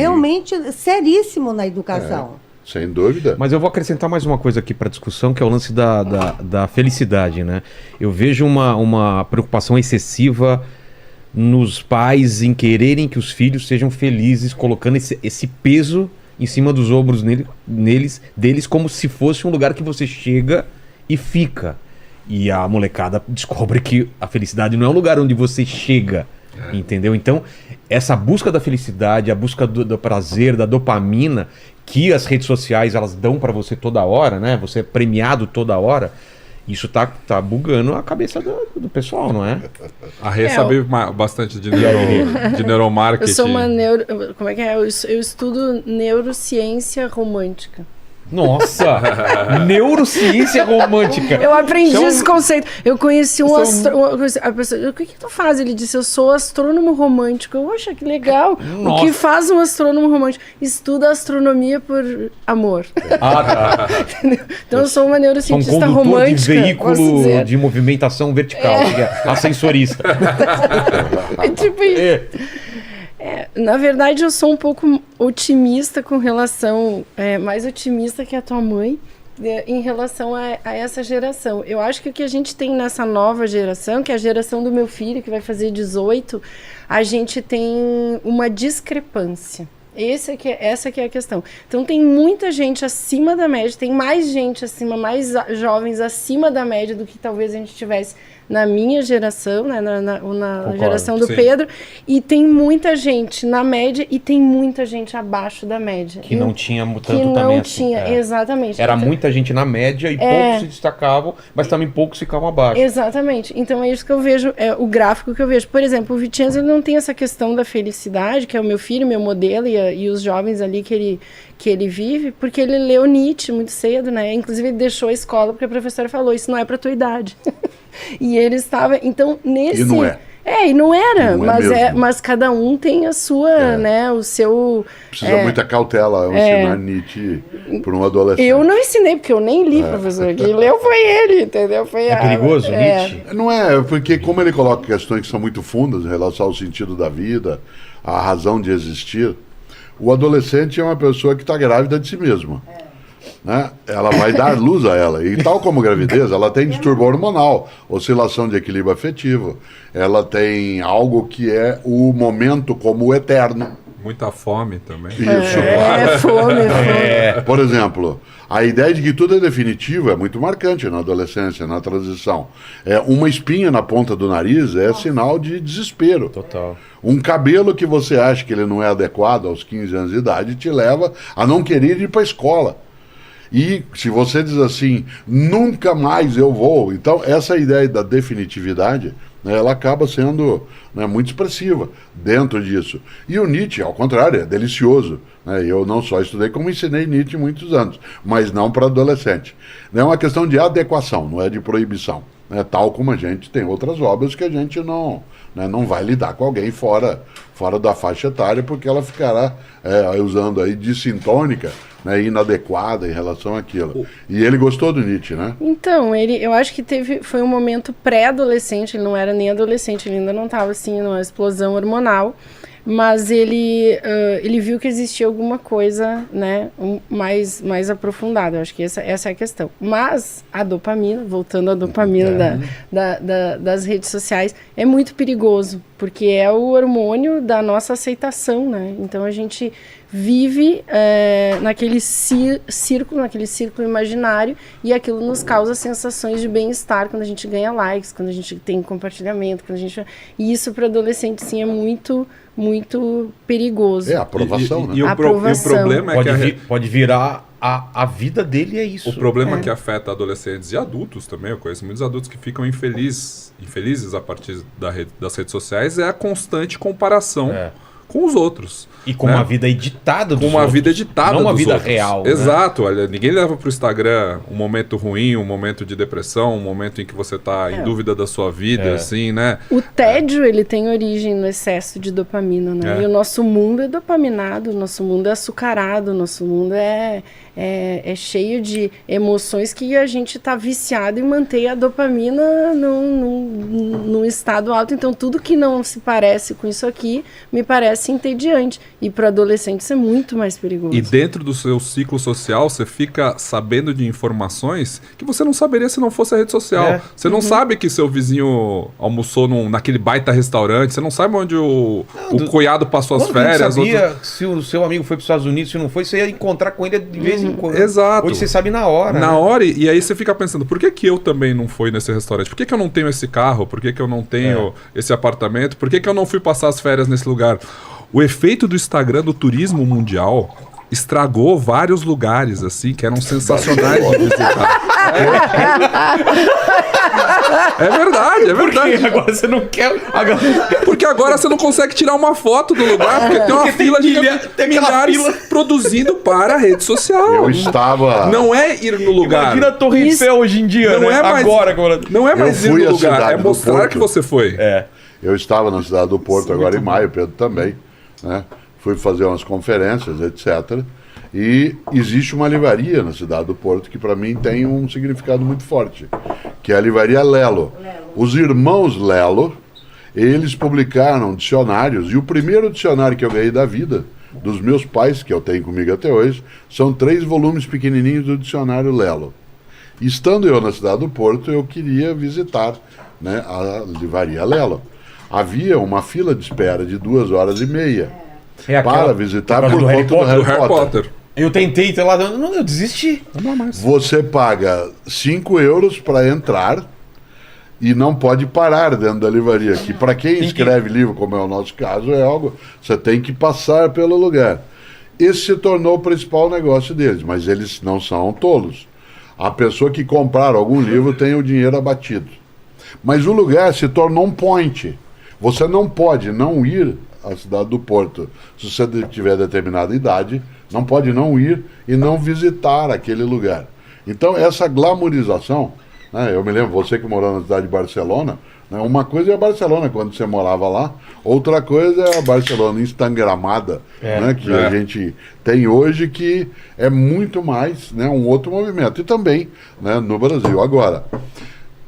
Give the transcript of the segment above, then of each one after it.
realmente seríssimo na educação. Sem dúvida. Mas eu vou acrescentar mais uma coisa aqui para a discussão, que é o lance da felicidade, né? Eu vejo uma preocupação excessiva nos pais em quererem que os filhos sejam felizes, colocando esse peso em cima dos ombros deles, como se fosse um lugar que você chega e fica. E a molecada descobre que a felicidade não é um lugar onde você chega, entendeu? Então, essa busca da felicidade, a busca do prazer, da dopamina, que as redes sociais elas dão pra você toda hora, né? Você é premiado toda hora. Isso tá bugando a cabeça do pessoal, não é? A Rê sabe bastante de neuromarketing. Eu sou uma como é que é? Eu estudo neurociência romântica. Nossa! Neurociência romântica. Eu aprendi esse conceito. Eu conheci a pessoa, o que tu faz? Ele disse, eu sou astrônomo romântico. Eu, poxa, que legal. Nossa. O que faz um astrônomo romântico? Estuda astronomia por amor. Tá. Então eu sou uma neurocientista romântica. De veículo de movimentação vertical, ascensorista. É tipo isso. Na verdade, eu sou um pouco otimista com relação, mais otimista que a tua mãe, em relação a essa geração. Eu acho que o que a gente tem nessa nova geração, que é a geração do meu filho, que vai fazer 18, a gente tem uma discrepância. Essa que é a questão. Então tem muita gente acima da média, tem mais gente acima, mais jovens acima da média do que talvez a gente tivesse na minha geração, né, na geração do Pedro, e tem muita gente na média e tem muita gente abaixo da média. Que não tinha tanto que não também tinha, assim. Exatamente. Era então, muita gente na média e poucos se destacavam, mas também poucos ficavam abaixo. Exatamente. Então é isso que eu vejo, o gráfico que eu vejo. Por exemplo, o Vicenzo ele não tem essa questão da felicidade, que é o meu filho, meu modelo, e os jovens ali que ele vive, porque ele leu Nietzsche muito cedo, né? Inclusive ele deixou a escola porque a professora falou, isso não é pra tua idade. E ele estava, então, nesse... E não é. E não era, não é mas cada um tem a sua, né, o seu... Precisa muita cautela ao ensinar Nietzsche para um adolescente. Eu não ensinei, porque eu nem li, professor. Quem leu foi ele, entendeu? É perigoso, Nietzsche? Não é, porque como ele coloca questões que são muito fundas em relação ao sentido da vida, à razão de existir, o adolescente é uma pessoa que está grávida de si mesma. Né? Ela vai dar luz a ela. E tal como gravidez, ela tem distúrbio hormonal, oscilação de equilíbrio afetivo. Ela tem algo que é o momento como o eterno. Muita fome também. Isso. Fome. Por exemplo, a ideia de que tudo é definitivo é muito marcante na adolescência, na transição. Uma espinha na ponta do nariz é sinal de desespero. Total. Um cabelo que você acha que ele não é adequado aos 15 anos de idade te leva a não querer ir para a escola. E se você diz assim, nunca mais eu vou, então essa ideia da definitividade, né, ela acaba sendo, né, muito expressiva dentro disso. E o Nietzsche, ao contrário, é delicioso. Né? Eu não só estudei, como ensinei Nietzsche muitos anos, mas não para adolescente. É uma questão de adequação, não é de proibição. Né? Tal como a gente tem outras obras que a gente não vai lidar com alguém fora da faixa etária, porque ela ficará usando aí dissintônica, né, inadequada em relação àquilo. E ele gostou do Nietzsche, né? Então, eu acho que foi um momento pré-adolescente, ele não era nem adolescente, ele ainda não estava assim numa explosão hormonal, mas ele viu que existia alguma coisa, né, mais aprofundada. Eu acho que essa é a questão. Mas a dopamina, voltando à dopamina das redes sociais, é muito perigoso, porque é o hormônio da nossa aceitação, né? Então a gente vive naquele círculo imaginário, e aquilo nos causa sensações de bem-estar quando a gente ganha likes, quando a gente tem compartilhamento, e isso para adolescente sim é muito perigoso. É a aprovação, né? E o problema é que pode virar a vida dele, é isso. O problema que afeta adolescentes e adultos também, eu conheço muitos adultos que ficam infelizes a partir das redes sociais, é a constante comparação com os outros. E com uma vida editada dos outros. Com uma vida editada não uma dos vida outros. real. Exato. Olha, ninguém leva para o Instagram um momento ruim, um momento de depressão, um momento em que você está em dúvida da sua vida, assim, né? O tédio, ele tem origem no excesso de dopamina, né? E o nosso mundo é dopaminado, o nosso mundo é açucarado, o nosso mundo é cheio de emoções que a gente está viciado em manter a dopamina num estado alto. Então, tudo que não se parece com isso aqui, me parece parece entediante. E para adolescente isso é muito mais perigoso. E dentro do seu ciclo social, você fica sabendo de informações que você não saberia se não fosse a rede social. Você não sabe que seu vizinho almoçou naquele baita restaurante, você não sabe onde o cunhado passou as férias. Você sabia se o seu amigo foi para os Estados Unidos, se não foi, você ia encontrar com ele de vez em quando. Exato. Hoje você sabe na hora. Na hora, e aí você fica pensando, por que eu também não fui nesse restaurante? Por que eu não tenho esse carro? Por que eu não tenho esse apartamento? Por que eu não fui passar as férias nesse lugar? O efeito do Instagram do turismo mundial estragou vários lugares, assim, que eram sensacionais de visitar. É verdade. Porque agora você não quer... Porque agora você não consegue tirar uma foto do lugar, porque tem uma fila de milhares produzindo para a rede social. Eu estava... Não é ir no lugar. Imagina a Torre Eiffel hoje em dia, não né? é mais, agora. Não é mais ir fui no à lugar, cidade é do mostrar Porto. que você foi. Eu estava na cidade do Porto agora em maio, Pedro também, né? Fui fazer umas conferências, etc. E existe uma livraria na cidade do Porto que para mim tem um significado muito forte, que é a livraria Lelo. Os irmãos Lelo, eles publicaram dicionários, e o primeiro dicionário que eu ganhei da vida, dos meus pais, que eu tenho comigo até hoje, são 3 volumes pequenininhos do dicionário Lelo. Estando eu na cidade do Porto, eu queria visitar, né, a livraria Lelo. Havia uma fila de espera de 2h30 para visitar por conta do Harry Potter. Eu tentei, lá, eu desisti. Não mais. Você paga 5 euros para entrar e não pode parar dentro da livraria. Que para quem escreve livro, como é o nosso caso, é algo... Você tem que passar pelo lugar. Esse se tornou o principal negócio deles, mas eles não são tolos. A pessoa que comprar algum livro tem o dinheiro abatido. Mas o lugar se tornou um point. Você não pode não ir à cidade do Porto. Se você tiver determinada idade, não pode não ir e não visitar aquele lugar. Então, essa glamorização, né, eu me lembro, você que morou na cidade de Barcelona, né, uma coisa é a Barcelona quando você morava lá, outra coisa é a Barcelona instagramada, né, que a gente tem hoje, que é muito mais, né, um outro movimento. E também, né, no Brasil. Agora,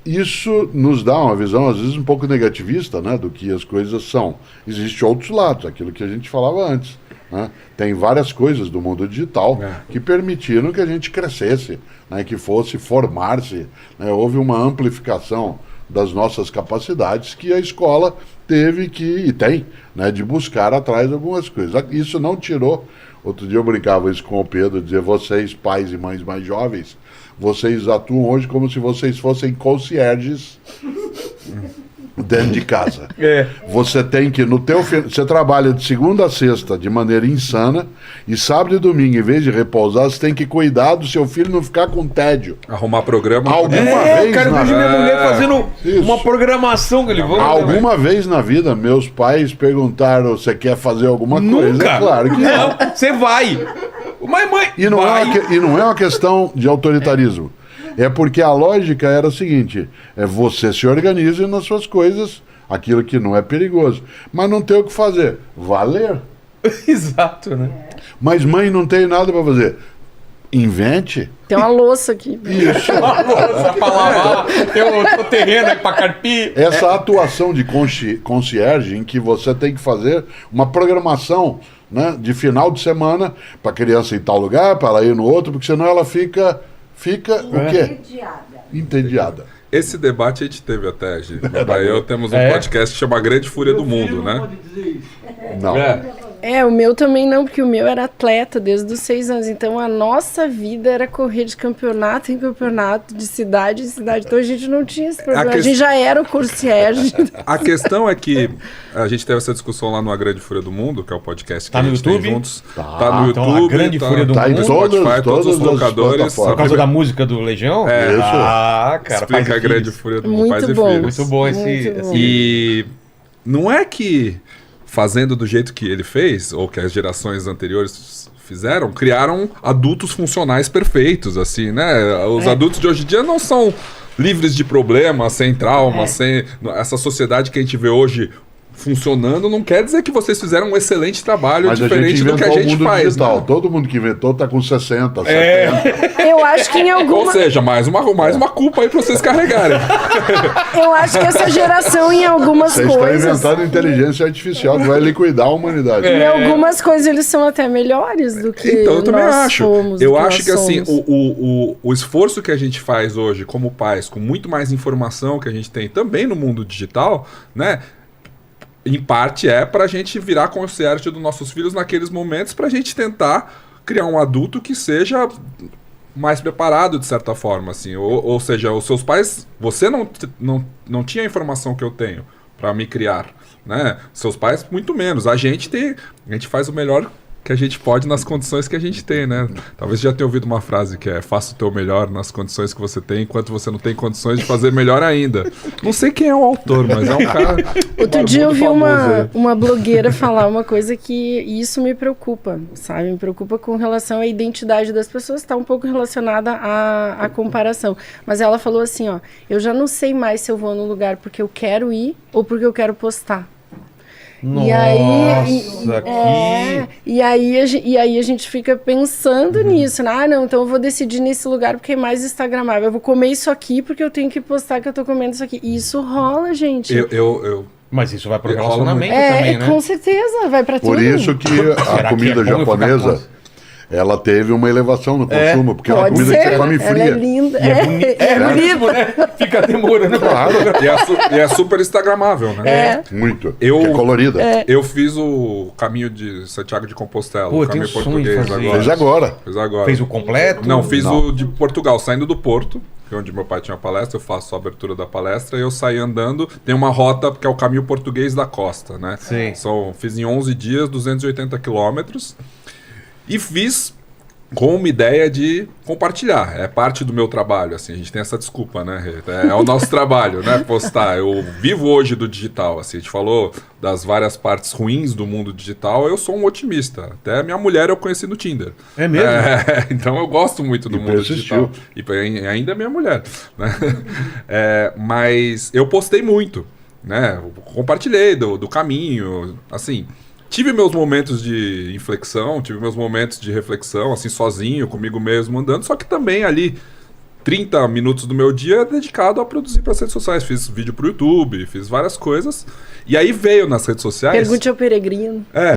isso nos dá uma visão, às vezes, um pouco negativista, né, do que as coisas são. Existem outros lados, aquilo que a gente falava antes. Né? Tem várias coisas do mundo digital que permitiram que a gente crescesse, né, que fosse formar-se. Né? Houve uma amplificação das nossas capacidades que a escola teve que, e tem, né, de buscar atrás algumas coisas. Isso não tirou... Outro dia eu brincava isso com o Pedro, dizia, vocês, pais e mães mais jovens, vocês atuam hoje como se vocês fossem concierges dentro de casa. Você tem que, você trabalha de segunda a sexta de maneira insana, e sábado e domingo, em vez de repousar, você tem que cuidar do seu filho não ficar com tédio. Arrumar programa. Alguma vez eu quero na ver minha mulher fazendo Isso. uma programação que ele vai. Alguma vez na vida, meus pais perguntaram, você quer fazer alguma coisa? Nunca. É claro que não. Você vai. Mas mãe, E não, vai. e não é uma questão de autoritarismo. É porque a lógica era a seguinte, é você se organize nas suas coisas, aquilo que não é perigoso. Mas não tem o que fazer. Valer. Exato, né? Mas mãe, não tem nada para fazer. Invente. Tem uma louça aqui. Isso. Pra lavar, tem o terreno aí pra carpir. Essa atuação de concierge em que você tem que fazer uma programação, né, de final de semana para a criança ir em tal lugar, para ela ir no outro, porque senão ela fica o quê? Entediada. Esse debate a gente teve até, gente. Eu temos um podcast que chama A Grande Fúria do Mundo, né? Não. O meu também não, porque o meu era atleta desde os 6 anos. Então a nossa vida era correr de campeonato em campeonato, de cidade em cidade. Então a gente não tinha esse problema. A gente já era o concierge. A questão é que a gente teve essa discussão lá no A Grande Fúria do Mundo, que é o podcast que Tá a no gente tem YouTube? juntos. Tá. Tá no Então, YouTube. A Grande Fúria do Tá em Mundo. Spotify, todos os as locadores. plataformas. Por causa da música do Legião? É. Isso. Ah, cara, Explica Pais A e Grande Filhos. Fúria do Mundo, Muito Pais e bom. Filhos. Muito bom esse... Muito bom. E não é que fazendo do jeito que ele fez, ou que as gerações anteriores fizeram, criaram adultos funcionais perfeitos, assim, né? Os adultos de hoje em dia não são livres de problemas, sem traumas, sem... Essa sociedade que a gente vê hoje funcionando, não quer dizer que vocês fizeram um excelente trabalho Mas diferente do que a inventou o gente mundo faz. digital. Né? Todo mundo que inventou tá com 60, 70. Eu acho que em Ou alguma... seja, mais uma culpa aí pra vocês carregarem. Eu acho que essa geração, em algumas Vocês estão coisas... inventando inteligência artificial que vai liquidar a humanidade. Em algumas coisas eles são até melhores do que Então, eu também nós acho. fomos, Eu do que acho nós que assim, somos. o esforço que a gente faz hoje como pais, com muito mais informação que a gente tem também no mundo digital, né? Em parte é pra gente virar concierge dos nossos filhos naqueles momentos pra gente tentar criar um adulto que seja mais preparado de certa forma, assim. Ou seja, os seus pais, você não tinha a informação que eu tenho pra me criar, né? Seus pais muito menos. A gente faz o melhor que a gente pode nas condições que a gente tem, né? Talvez já tenha ouvido uma frase que é: faça o teu melhor nas condições que você tem, enquanto você não tem condições de fazer melhor ainda. Não sei quem é o autor, mas é um cara... Outro dia eu vi famoso aí. uma blogueira falar uma coisa que isso me preocupa, sabe? Me preocupa com relação à identidade das pessoas, está um pouco relacionada à comparação. Mas ela falou assim, ó, eu já não sei mais se eu vou no lugar porque eu quero ir ou porque eu quero postar. Nossa, E aí a gente fica pensando nisso, né? Ah, não, então eu vou decidir nesse lugar porque é mais instagramável. Eu vou comer isso aqui porque eu tenho que postar que eu tô comendo isso aqui. E isso rola, gente. Mas isso vai pro Rola relacionamento É, também, né? com certeza, vai pra tudo. Por isso que a Será que comida é bom eu ficar japonesa, com- ela teve uma elevação no consumo, porque é uma Pode comida que ser, você come ela fria. é linda. É bonito, né? Fica demorando. Claro, E é super instagramável, né? muito. Eu- Que é colorida. Eu fiz o caminho de Santiago de Compostela, Pô, o eu tenho caminho sonho de português fazer agora. Fez agora. Fiz agora. Fez o completo? Não, fiz Não. o de Portugal, saindo do Porto, que é onde meu pai tinha uma palestra, eu faço a abertura da palestra e eu saí andando. Tem uma rota que é o caminho português da costa, né? Sim. Fiz em 11 dias, 280 quilômetros. E fiz com uma ideia de compartilhar. É parte do meu trabalho, assim, a gente tem essa desculpa, né? É o nosso trabalho, né? Postar. Eu vivo hoje do digital, assim, a gente falou das várias partes ruins do mundo digital, eu sou um otimista. Até minha mulher eu conheci no Tinder. É mesmo? Então eu gosto muito do E mundo persistiu. digital. E ainda é minha mulher, né? Mas eu postei muito, né? Eu compartilhei do caminho, assim... Tive meus momentos de inflexão, tive meus momentos de reflexão, assim, sozinho, comigo mesmo, andando, só que também ali, 30 minutos do meu dia é dedicado a produzir para as redes sociais. Fiz vídeo pro YouTube, fiz várias coisas, e aí veio nas redes sociais... Pergunte ao peregrino.